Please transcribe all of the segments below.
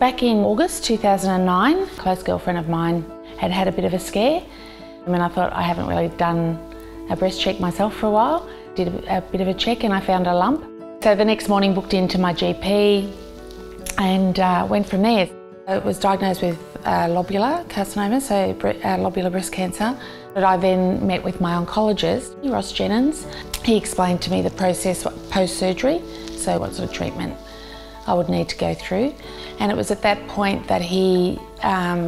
Back in August 2009, a close girlfriend of mine had had a bit of a scare. I thought I haven't really done a breast check myself for a while. Did a bit of a check and I found a lump. So the next morning booked into my GP and went from there. It was diagnosed with lobular carcinoma, so lobular breast cancer. But I then met with my oncologist, Ross Jennings. He explained to me the process post-surgery, so what sort of treatment I would need to go through. And it was at that point that he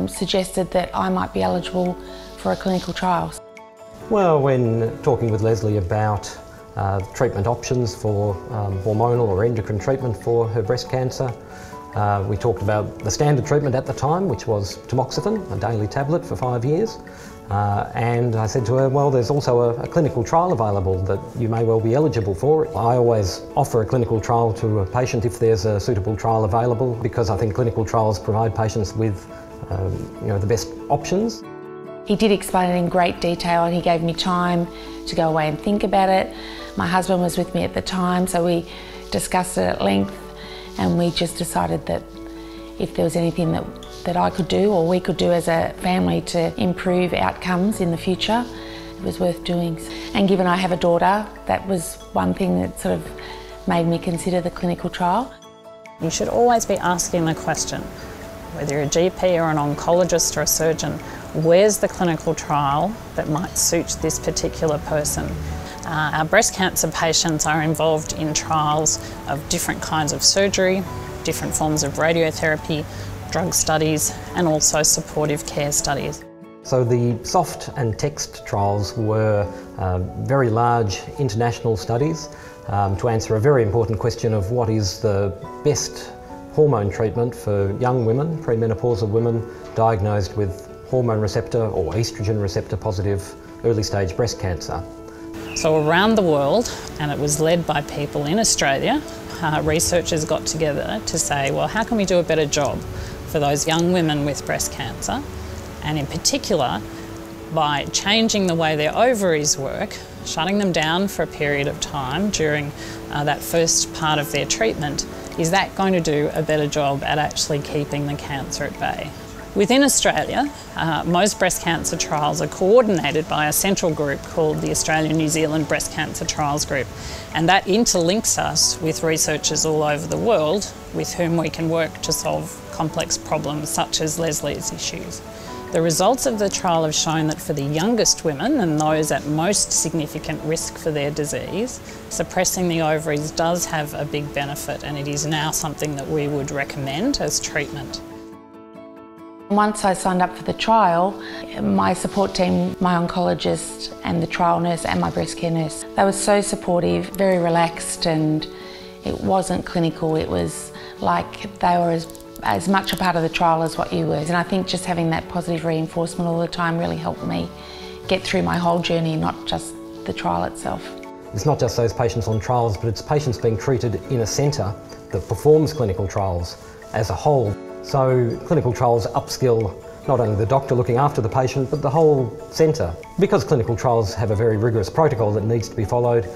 suggested that I might be eligible for a clinical trial. Well, when talking with Leslie about treatment options for hormonal or endocrine treatment for her breast cancer, we talked about the standard treatment at the time, which was tamoxifen, a daily tablet for 5 years. And I said to her, well, there's also a clinical trial available that you may well be eligible for. I always offer a clinical trial to a patient if there's a suitable trial available, because I think clinical trials provide patients with the best options. He did explain it in great detail and he gave me time to go away and think about it. My husband was with me at the time, so we discussed it at length and we just decided that if there was anything that I could do or we could do as a family to improve outcomes in the future, it was worth doing. And given I have a daughter, that was one thing that sort of made me consider the clinical trial. You should always be asking the question, whether you're a GP or an oncologist or a surgeon, where's the clinical trial that might suit this particular person? Our breast cancer patients are involved in trials of different kinds of surgery, different forms of radiotherapy, drug studies, and also supportive care studies. So the soft and text trials were very large international studies to answer a very important question of what is the best hormone treatment for young women, premenopausal women diagnosed with hormone receptor or estrogen receptor positive early stage breast cancer. So around the world, and it was led by people in Australia, researchers got together to say, well, how can we do a better job for those young women with breast cancer, and in particular by changing the way their ovaries work, shutting them down for a period of time during that first part of their treatment. Is that going to do a better job at actually keeping the cancer at bay? Within Australia, most breast cancer trials are coordinated by a central group called the Australian-New Zealand Breast Cancer Trials Group, and that interlinks us with researchers all over the world with whom we can work to solve complex problems such as Leslie's issues. The results of the trial have shown that for the youngest women and those at most significant risk for their disease, suppressing the ovaries does have a big benefit, and it is now something that we would recommend as treatment. Once I signed up for the trial, my support team, my oncologist and the trial nurse and my breast care nurse, they were so supportive, very relaxed, and it wasn't clinical. It was like they were as much a part of the trial as what you were. And I think just having that positive reinforcement all the time really helped me get through my whole journey, not just the trial itself. It's not just those patients on trials, but it's patients being treated in a centre that performs clinical trials as a whole. So clinical trials upskill not only the doctor looking after the patient, but the whole centre. Because clinical trials have a very rigorous protocol that needs to be followed,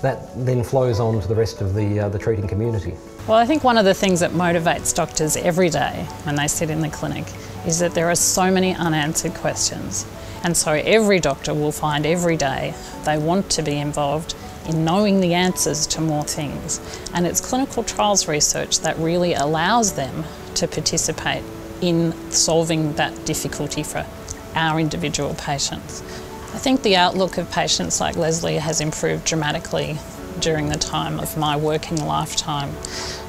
that then flows on to the rest of the treating community. Well, I think one of the things that motivates doctors every day when they sit in the clinic is that there are so many unanswered questions. And so every doctor will find every day they want to be involved in knowing the answers to more things. And it's clinical trials research that really allows them to participate in solving that difficulty for our individual patients. I think the outlook of patients like Leslie has improved dramatically during the time of my working lifetime.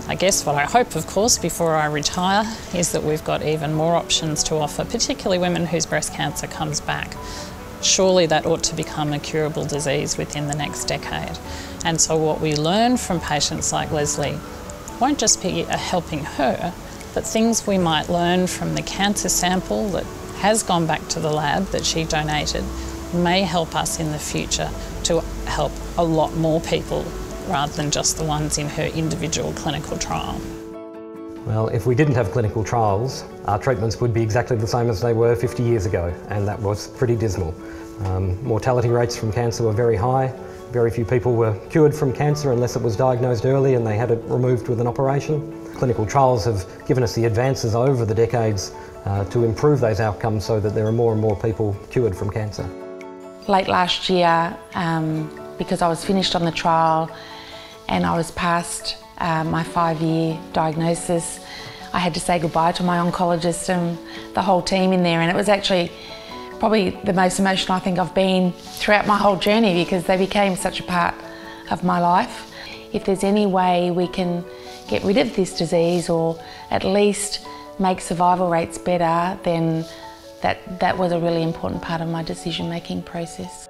I guess what I hope, of course, before I retire is that we've got even more options to offer, particularly women whose breast cancer comes back. Surely that ought to become a curable disease within the next decade. And so what we learn from patients like Leslie won't just be helping her, but things we might learn from the cancer sample that has gone back to the lab that she donated may help us in the future to help a lot more people rather than just the ones in her individual clinical trial. Well, if we didn't have clinical trials, our treatments would be exactly the same as they were 50 years ago, and that was pretty dismal. Mortality rates from cancer were very high. Very few people were cured from cancer unless it was diagnosed early and they had it removed with an operation. Clinical trials have given us the advances over the decades to improve those outcomes so that there are more and more people cured from cancer. Late last year, because I was finished on the trial and I was past my 5-year diagnosis, I had to say goodbye to my oncologist and the whole team in there, and it was actually probably the most emotional I think I've been throughout my whole journey, because they became such a part of my life. If there's any way we can get rid of this disease or at least make survival rates better, then that was a really important part of my decision-making process.